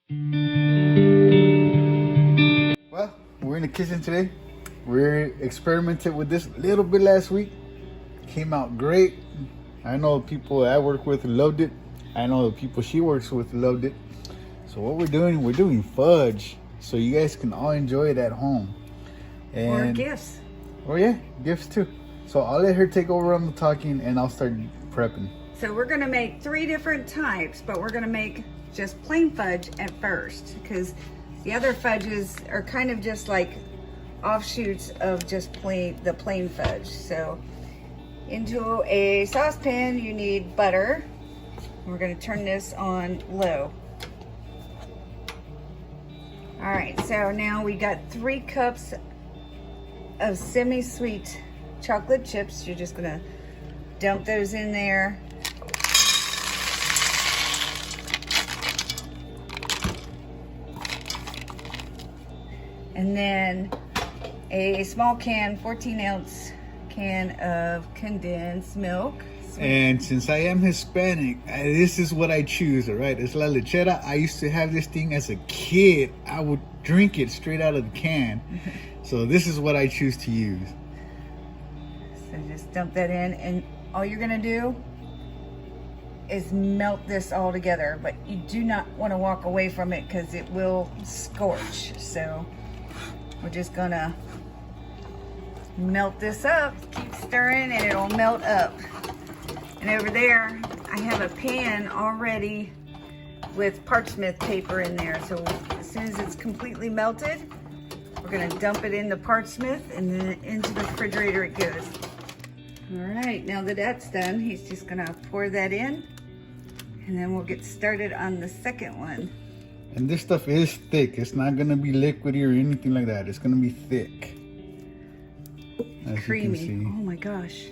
Well, we're in the kitchen today. We experimented with this a little bit last week. Came out great. I know people I work with loved it. I know the people she works with loved it. So what we're doing fudge. So you guys can all enjoy it at home. Or gifts. Oh yeah, gifts too. So I'll let her take over on the talking and I'll start prepping. So we're gonna make 3 different types, but we're gonna make just plain fudge at first because the other fudges are kind of just like offshoots of just the plain fudge. So into a saucepan you need butter. We're gonna turn this on low. All right, so now we got 3 cups of semi-sweet chocolate chips. You're just gonna dump those in there. And then a small can, 14-ounce can of condensed milk. And since I am Hispanic, this is what I choose, all right? It's la lechera. I used to have this thing as a kid. I would drink it straight out of the can. So this is what I choose to use. So just dump that in, and all you're gonna do is melt this all together, but you do not want to walk away from it because it will scorch. So we're just gonna melt this up, keep stirring, and it'll melt up. And over there, I have a pan already with parchment paper in there. So as soon as it's completely melted, we're gonna dump it in the parchment and then into the refrigerator it goes. All right, now that that's done, he's just gonna pour that in and then we'll get started on the second one. And this stuff is thick. It's not gonna be liquidy or anything like that. It's gonna be thick. As Creamy. you can see. Oh my gosh.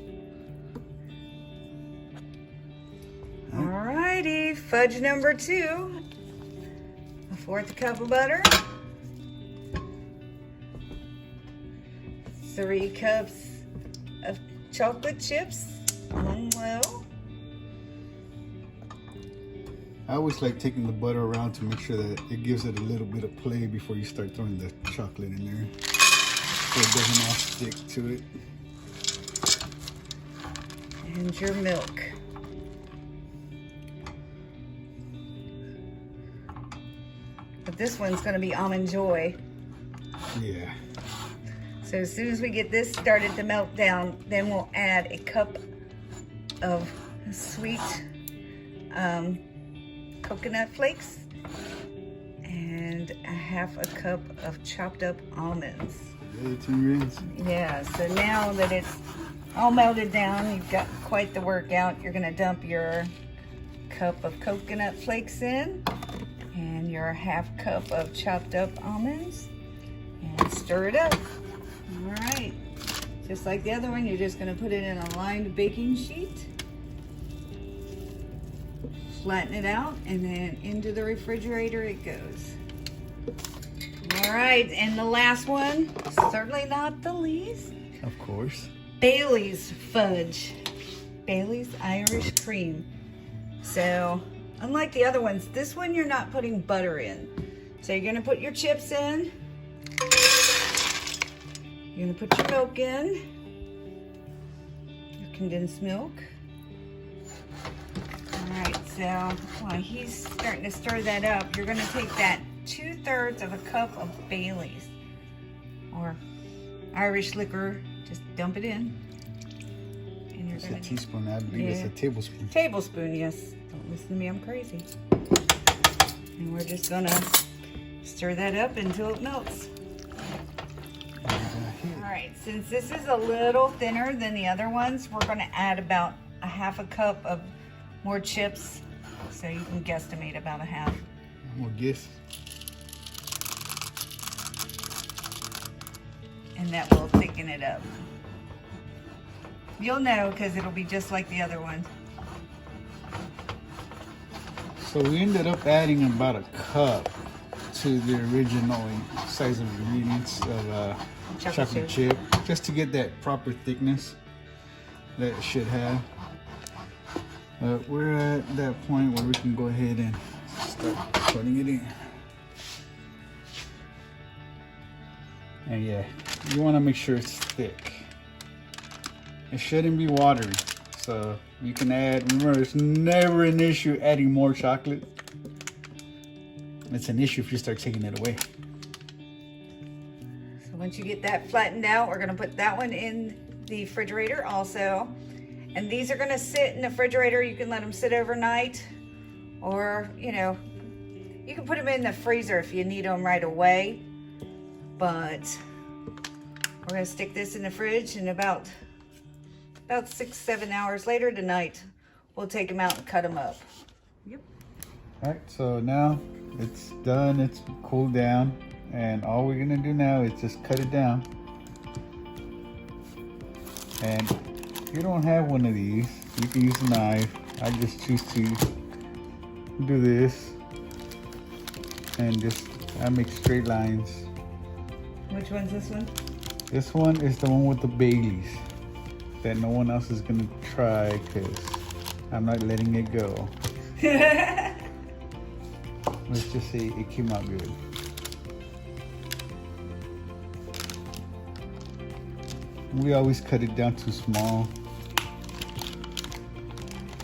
Alrighty, fudge number 2. A 1/4 cup of butter. 3 cups of chocolate chips on low. I always like taking the butter around to make sure that it gives it a little bit of play before you start throwing the chocolate in there, so it doesn't all stick to it. And your milk. But this one's gonna be Almond Joy. Yeah. So as soon as we get this started to melt down, then we'll add a cup of sweet coconut flakes and a 1/2 cup of chopped up almonds. Yeah, so now that it's all melted down, you've got quite the workout. You're gonna dump your cup of coconut flakes in and your 1/2 cup of chopped up almonds and stir it up. All right, just like the other one, you're just gonna put it in a lined baking sheet, flatten it out, and then into the refrigerator it goes. All right, and the last one, certainly not the least. Of course. Bailies fudge. Bailies Irish cream. So, unlike the other ones, this one you're not putting butter in. So you're gonna put your chips in. You're gonna put your milk in. Your condensed milk. All right, so while he's starting to stir that up, you're gonna take that 2/3 of a cup of Bailies or Irish liquor, just dump it in. And you're It's gonna a teaspoon, I believe it's a tablespoon. Tablespoon, yes. Don't listen to me, I'm crazy. And we're just gonna stir that up until it melts. All right, since this is a little thinner than the other ones, we're gonna add about a 1/2 cup of more chips. So you can guesstimate about a 1/2. More guess. And that will thicken it up. You'll know because it'll be just like the other one. So we ended up adding about a cup to the original size of ingredients of chocolate chip, just to get that proper thickness that it should have. We're at that point where we can go ahead and start putting it in. And yeah, you want to make sure it's thick. It shouldn't be watery. So you can add, remember, it's never an issue adding more chocolate. It's an issue if you start taking it away. So once you get that flattened out, we're gonna put that one in the refrigerator also. And these are gonna sit in the refrigerator. You can let them sit overnight, or you know, you can put them in the freezer if you need them right away. But we're gonna stick this in the fridge, and about 6-7 hours later tonight, we'll take them out and cut them up. Yep. All right, so now it's done, it's cooled down, and all we're gonna do now is just cut it down. And if you don't have one of these, you can use a knife. I just choose to do this, and I make straight lines. Which one's this one? This one is the one with the Bailies that no one else is gonna try because I'm not letting it go. Let's just say it came out good. We always cut it down to small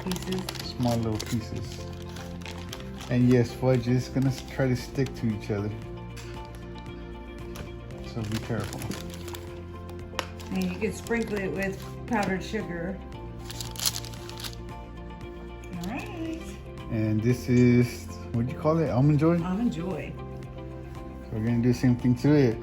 pieces. Small little pieces. And yes, fudge is gonna try to stick to each other. So be careful. And you can sprinkle it with powdered sugar. All right. And this is, what do you call it? Almond Joy? Almond Joy. So we're gonna do the same thing to it.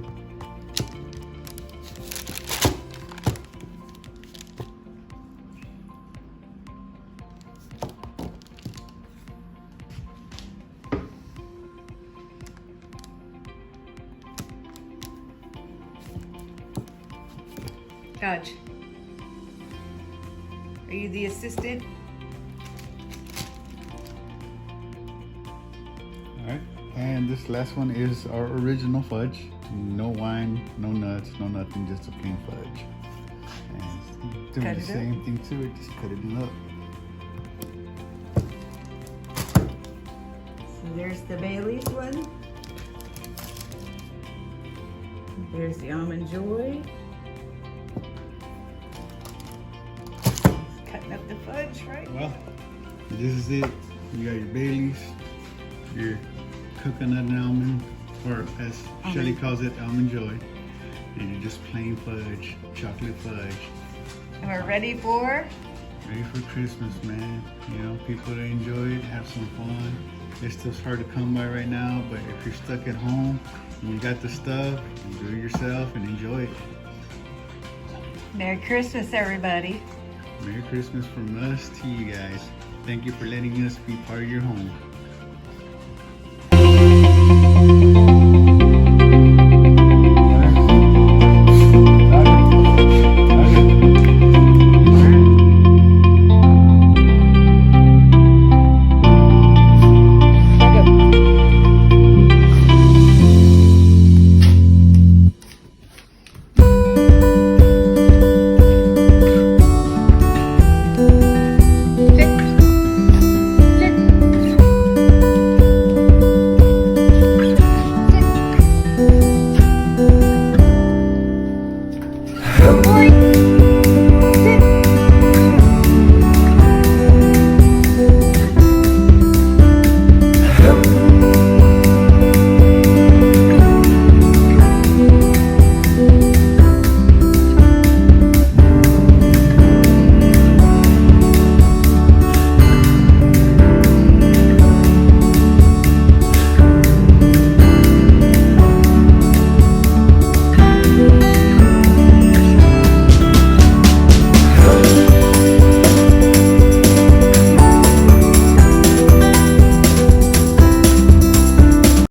Fudge. Are you the assistant? Alright, and this last one is our original fudge. No wine, no nuts, no nothing, just a plain fudge. And doing the same thing to it, just cut it up. So there's the Bailey's one. There's the Almond Joy. Cutting up the fudge, right? Well, this is it. You got your Bailey's, your coconut and almond, or as Shelly calls it, Almond Joy. And you're just plain fudge, chocolate fudge. And we're ready for Christmas, man. You know, people that enjoy it, have some fun. It's just hard to come by right now, but if you're stuck at home and you got the stuff, you do it yourself and enjoy it. Merry Christmas, everybody. Merry Christmas from us to you guys. Thank you for letting us be part of your home.